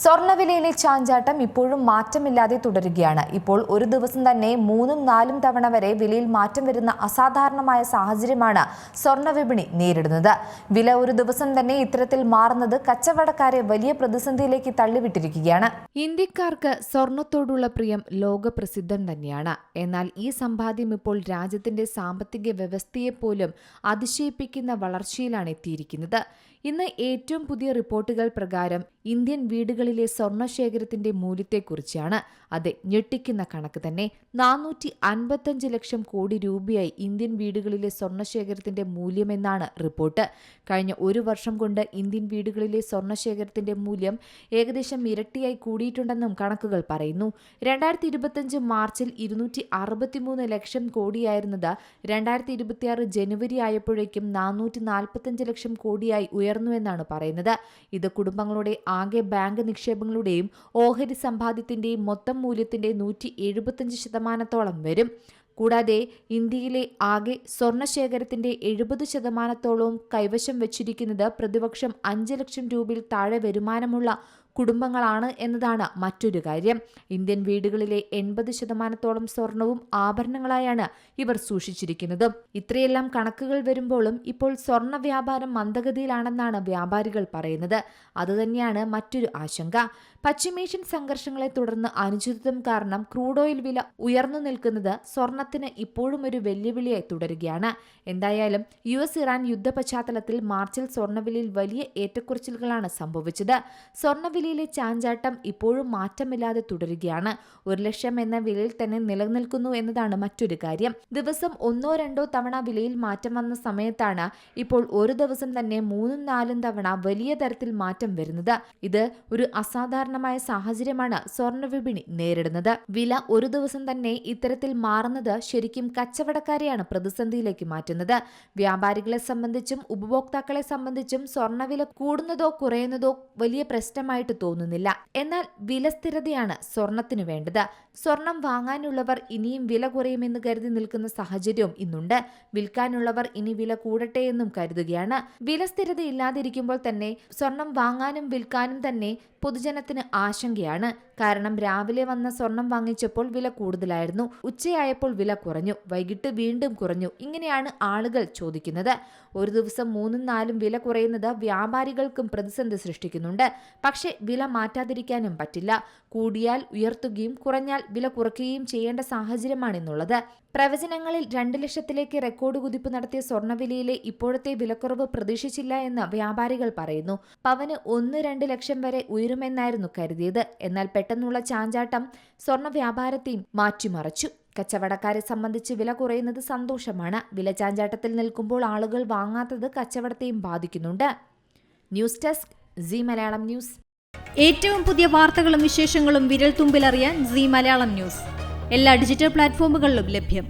സ്വർണ്ണവിലയിലെ ചാഞ്ചാട്ടം ഇപ്പോഴും മാറ്റമില്ലാതെ തുടരുകയാണ്. ഇപ്പോൾ ഒരു ദിവസം തന്നെ 3-4 തവണ വരെ വിലയിൽ മാറ്റം വരുന്ന അസാധാരണമായ സാഹചര്യമാണ് സ്വർണ്ണവിപണി നേരിടുന്നത്. വില ഒരു ദിവസം തന്നെ ഇത്തരത്തിൽ മാറുന്നത് കച്ചവടക്കാരെ വലിയ പ്രതിസന്ധിയിലേക്ക് തള്ളിവിട്ടിരിക്കുകയാണ്. ഇന്ത്യക്കാർക്ക് സ്വർണ്ണത്തോടുള്ള പ്രിയം ലോകപ്രസിദ്ധം തന്നെയാണ്. എന്നാൽ ഈ സമ്പാദ്യം ഇപ്പോൾ രാജ്യത്തിന്റെ സാമ്പത്തിക വ്യവസ്ഥയെപ്പോലും അതിശയിപ്പിക്കുന്ന വളർച്ചയിലാണ് എത്തിയിരിക്കുന്നത്. ഇന്ന് ഏറ്റവും പുതിയ റിപ്പോർട്ടുകൾ പ്രകാരം ഇന്ത്യൻ വീടുകളിലെ സ്വർണ്ണശേഖരത്തിന്റെ മൂല്യത്തെക്കുറിച്ചാണ്. അത് ഞെട്ടിക്കുന്ന കണക്ക് തന്നെ. 455 ലക്ഷം കോടി രൂപയായി ഇന്ത്യൻ വീടുകളിലെ സ്വർണ്ണശേഖരത്തിന്റെ മൂല്യമെന്നാണ് റിപ്പോർട്ട്. കഴിഞ്ഞ ഒരു വർഷം കൊണ്ട് ഇന്ത്യൻ വീടുകളിലെ സ്വർണ്ണശേഖരത്തിന്റെ മൂല്യം ഏകദേശം ഇരട്ടിയായി കൂടിയിട്ടുണ്ടെന്നും കണക്കുകൾ പറയുന്നു. 2025 മാർച്ചിൽ 263 ലക്ഷം കോടിയായിരുന്നത് 2026 ജനുവരി ആയപ്പോഴേക്കും 445 ലക്ഷം കോടിയായി ഉയർന്നുവെന്നാണ് പറയുന്നത്. ഇത് കുടുംബങ്ങളുടെ ആകെ ബാങ്ക് നിക്ഷേപങ്ങളുടെയും ഓഹരി സമ്പാദ്യത്തിന്റെയും മൊത്തം മൂല്യത്തിന്റെ 175% വരും. കൂടാതെ ഇന്ത്യയിലെ ആകെ സ്വർണ്ണശേഖരത്തിന്റെ 70% കൈവശം വച്ചിരിക്കുന്നത് പ്രതിവർഷം 5 ലക്ഷം രൂപയിൽ താഴെ വരുമാനമുള്ള കുടുംബങ്ങളാണ് എന്നതാണ് മറ്റൊരു കാര്യം. ഇന്ത്യൻ വീടുകളിലെ 80% സ്വർണവും ആഭരണങ്ങളായാണ് ഇവർ സൂക്ഷിച്ചിരിക്കുന്നത്. ഇത്രയെല്ലാം കണക്കുകൾ വരുമ്പോഴും ഇപ്പോൾ സ്വർണ്ണ വ്യാപാരം മന്ദഗതിയിലാണെന്നാണ് വ്യാപാരികൾ പറയുന്നത്. അതുതന്നെയാണ് മറ്റൊരു ആശങ്ക. പശ്ചിമേഷ്യൻ സംഘർഷങ്ങളെ തുടർന്ന് അനിശ്ചിതത്വം കാരണം ക്രൂഡ് ഓയിൽ വില ഉയർന്നു നിൽക്കുന്നത് സ്വർണത്തിന് ഇപ്പോഴും ഒരു വെല്ലുവിളിയായി തുടരുകയാണ്. എന്തായാലും US-ഇറാൻ യുദ്ധ പശ്ചാത്തലത്തിൽ മാർച്ചിൽ സ്വർണ്ണവിലയിൽ വലിയ ഏറ്റക്കുറച്ചിലുകളാണ് സംഭവിച്ചത്. സ്വർണ്ണവിലയിലെ ചാഞ്ചാട്ടം ഇപ്പോഴും മാറ്റമില്ലാതെ തുടരുകയാണ്. 1 ലക്ഷം എന്ന വിലയിൽ തന്നെ നിലനിൽക്കുന്നു എന്നതാണ് മറ്റൊരു കാര്യം. ദിവസം 1-2 തവണ വിലയിൽ മാറ്റം വന്ന സമയത്താണ് ഇപ്പോൾ ഒരു ദിവസം തന്നെ 3-4 തവണ വലിയ തരത്തിൽ മാറ്റം വരുന്നത്. ഇത് ഒരു അസാധാരണമായ സാഹചര്യമാണ് സ്വർണ്ണവിപണി നേരിടുന്നത്. വില ഒരു ദിവസം തന്നെ ഇത്തരത്തിൽ മാറുന്നത് ശരിക്കും കച്ചവടക്കാരെയാണ് പ്രതിസന്ധിയിലേക്ക് മാറ്റുന്നത്. വ്യാപാരികളെ സംബന്ധിച്ചും ഉപഭോക്താക്കളെ സംബന്ധിച്ചും സ്വർണ്ണവില കൂടുന്നതോ കുറയുന്നതോ വലിയ പ്രശ്നമായിട്ട് തോന്നുന്നില്ല. എന്നാൽ വില സ്ഥിരതയാണ് സ്വർണത്തിന് വേണ്ടത്. സ്വർണം വാങ്ങാനുള്ളവർ ഇനിയും വില കുറയുമെന്ന് കരുതി നിൽക്കുന്ന സാഹചര്യവും ഇന്നുണ്ട്. വിൽക്കാനുള്ളവർ ഇനി വില കൂടട്ടെ എന്നും കരുതുകയാണ്. വില സ്ഥിരത ഇല്ലാതിരിക്കുമ്പോൾ തന്നെ സ്വർണം വാങ്ങാനും വിൽക്കാനും തന്നെ പൊതുജനത്തിന് ആശങ്കയാണ്. കാരണം രാവിലെ വന്ന സ്വർണം വാങ്ങിച്ചപ്പോൾ വില കൂടുതലായിരുന്നു, ഉച്ചയായപ്പോൾ വില കുറഞ്ഞു, വൈകിട്ട് വീണ്ടും കുറഞ്ഞു. ഇങ്ങനെയാണ് ആളുകൾ ചോദിക്കുന്നത്. ഒരു ദിവസം 3-4 വില കുറയുന്നത് വ്യാപാരികൾക്കും പ്രതിസന്ധി സൃഷ്ടിക്കുന്നുണ്ട്. പക്ഷേ വില മാറ്റാതിരിക്കാനും പറ്റില്ല. കൂടിയാൽ ഉയർത്തുകയും കുറഞ്ഞാൽ വില കുറയ്ക്കുകയും ചെയ്യേണ്ട സാഹചര്യമാണിന്നുള്ളത്. പ്രവചനങ്ങളിൽ 2 ലക്ഷത്തിലേക്ക് റെക്കോർഡ് കുതിപ്പ് നടത്തിയ സ്വർണ്ണവിലയിലെ ഇപ്പോഴത്തെ വിലക്കുറവ് പ്രതീക്ഷിച്ചില്ല എന്ന് വ്യാപാരികൾ പറയുന്നു. പവന് 1-2 ലക്ഷം വരെ ഉയരുമെന്നായിരുന്നു കരുതിയത്. എന്നാൽ പെട്ടെന്നുള്ള ചാഞ്ചാട്ടം സ്വർണ്ണ വ്യാപാരത്തെയും മാറ്റിമറിച്ചു. കച്ചവടക്കാരെ സംബന്ധിച്ച് വില കുറയുന്നത് സന്തോഷമാണ്. വില ചാഞ്ചാട്ടത്തിൽ നിൽക്കുമ്പോൾ ആളുകൾ വാങ്ങാത്തത് കച്ചവടത്തെയും ബാധിക്കുന്നുണ്ട്. News desk Zee Malayalam news. ഏറ്റവും പുതിയ വാർത്തകളും വിശേഷങ്ങളും വിരൽ തുമ്പിലറിയാൻ സീ മലയാളം ന്യൂസ് എല്ലാ ഡിജിറ്റൽ പ്ലാറ്റ്ഫോമുകളിലും ലഭ്യം.